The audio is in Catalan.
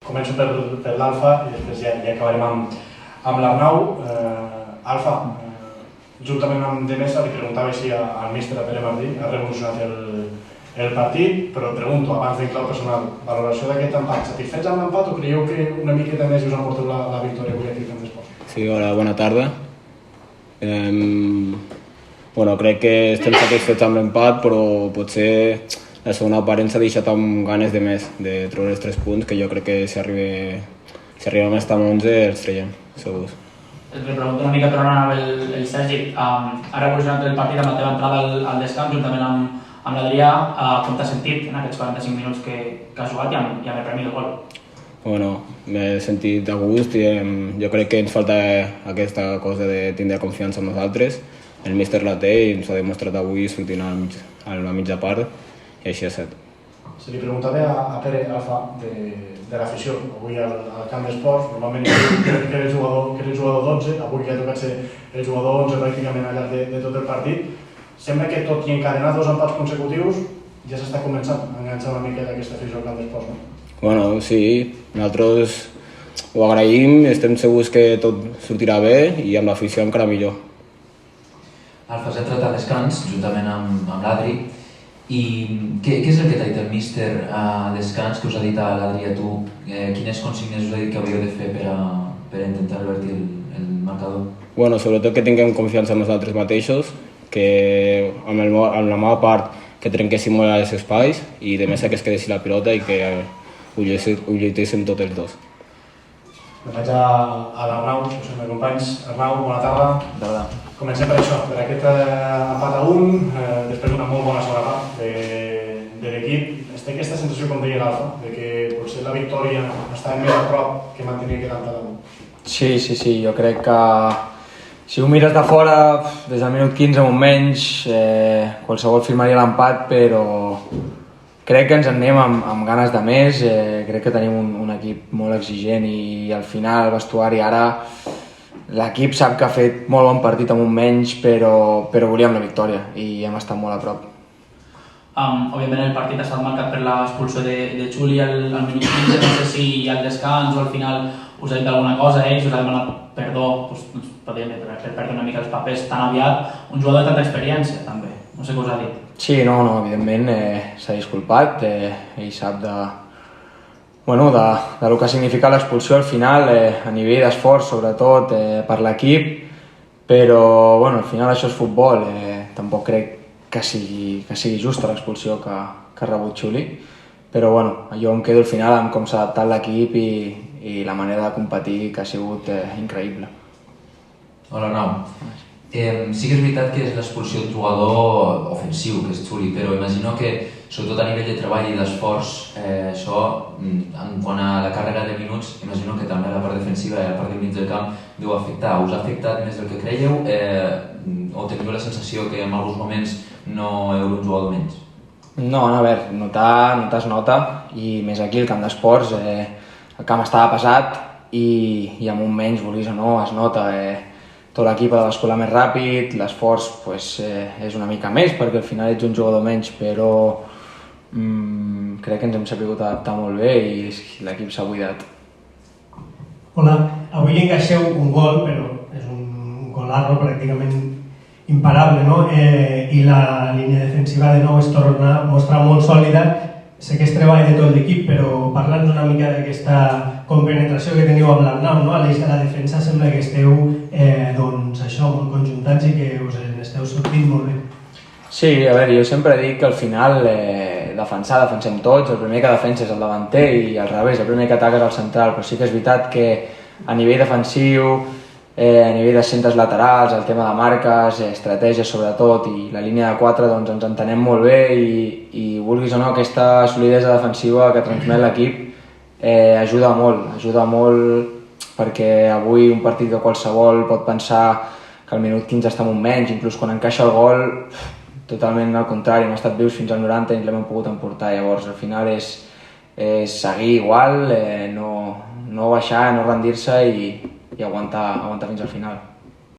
Començo per l'Alfa i després ja acabarem amb l'Arnau. Alfa, juntament amb Demesa, li preguntava si al míster Pere Martí ha revolucionat el partit, però pregunto, abans d'incloure personal, valoració d'aquest empat, satisfets amb l'empat o creieu que una miqueta més us ha portat la victòria avui aquí fent d'esports? Sí, hola, bona tarda. Crec que estem satisfets amb l'empat, però potser la segona part ens ha deixat amb ganes de més, de treure els 3 punts, que jo crec que si arribem a estar amb 11 els traiem, segurs. Et pregunto una mica per on anava el Sergi. Ha revolucionat el partit amb la teva entrada al descans, juntament amb l'Adrià. Com t'has sentit en aquests 45 minuts que has jugat i amb el premi de gol? M'he sentit a gust i jo crec que ens falta aquesta cosa de tindre confiança en nosaltres. El míster la té i ens ha demostrat avui sortint a la mitja part i així ha estat. Se li preguntava a Pere Alfa de l'afició, avui al camp d'esports, normalment que era el jugador 12, avui ja ha tocat ser el jugador 11 pràcticament al llarg de tot el partit. Sembla que tot i encadenar 2 empats consecutius ja s'està començant a enganxar una mica d'aquesta afició al camp d'esports, no? Sí, nosaltres ho agraïm, estem segurs que tot sortirà bé i amb l'afició encara millor. Alfa, has entrat a descans juntament amb l'Adri. I què és el que t'ha dit el míster a descans, que us ha dit a l'Adri i a tu? Quines consignes us ha dit que havíeu de fer per intentar revertir el marcador? Sobretot que tinguem confiança en nosaltres mateixos, que amb la meva part que trenquéssim molt els espais i de més que es quedessi la pilota i que ho lluitéssim tots els dos. Vaig a l'Arnau, si us sembla, companys. Arnau, bona tarda. Tarda. Comencem per això, per aquest empat a 1, després d'una molt bona segona part de l'equip. Té aquesta sensació, com deia l'Alfa, de que potser la victòria estava més a prop que mantenir aquest empat a 1. Sí, jo crec que si ho mires de fora, des del minut 15 o menys, qualsevol firmaria l'empat, però crec que ens en anem amb ganes de més. Crec que tenim un equip molt exigent i al final el vestuari ara l'equip sap que ha fet molt bon partit amb un menys, però volíem la victòria i hem estat molt a prop. Òbviament el partit ha estat marcat per l'expulsió de Xuli al minut 15, no sé si al descans o al final us ha dit alguna cosa, us ha demanat perdó, per perdre una mica els papers tan aviat, un jugador de tanta experiència també, no sé què us ha dit. Sí, no, evidentment s'ha disculpat, ell sap del que ha significat l'expulsió al final, a nivell d'esforç sobretot per l'equip, però al final això és futbol, tampoc crec que sigui justa l'expulsió que ha rebut Xuli, però jo em quedo al final amb com s'ha adaptat l'equip i la manera de competir que ha sigut increïble. Hola Arnau. Sí que és veritat que és l'expulsió d'un jugador ofensiu, que és Xuli, però imagino que sobretot a nivell de treball i d'esforç, això, en quant a la càrrega de minuts, imagino que també la part defensiva i la part de mig del camp deu afectar. Us ha afectat més del que creieu o teniu la sensació que en alguns moments no heu un jugador menys? No, a veure, notar es nota, i més aquí al camp d'esports, el camp estava pesat i amb un menys, vulguis o no, es nota. Tot l'equip ha de bascular més ràpid, l'esforç és una mica més perquè al final ets un jugador menys, però crec que ens hem sabut adaptar molt bé i l'equip s'ha buidat. Hola, avui encaixeu un gol, però és un golarro pràcticament imparable, no? I la línia defensiva de nou es mostra molt sòlida. Sé que és treball de tot l'equip, però parla'ns una mica d'aquesta compenetració que teniu amb l'Arnau, no? A l'eix de la defensa sembla que esteu molt conjuntats i que us esteu sortint molt bé. Sí, a veure, jo sempre dic que al final defensem tots, el primer que defensa és el davanter i al revés, el primer que ataca és el central, però sí que és veritat que a nivell defensiu, a nivell de centres laterals, el tema de marques, estratègia sobretot i la línia de 4 doncs ens entenem molt bé i vulguis o no aquesta solidesa defensiva que transmet l'equip ajuda molt perquè avui un partit de qualsevol pot pensar que al minut 15 està amb un menys, inclús quan encaixa el gol totalment al contrari, hem estat vius fins al 90 i ens l'hem pogut emportar, llavors al final és seguir igual, no baixar, no rendir-se i aguantar fins al final.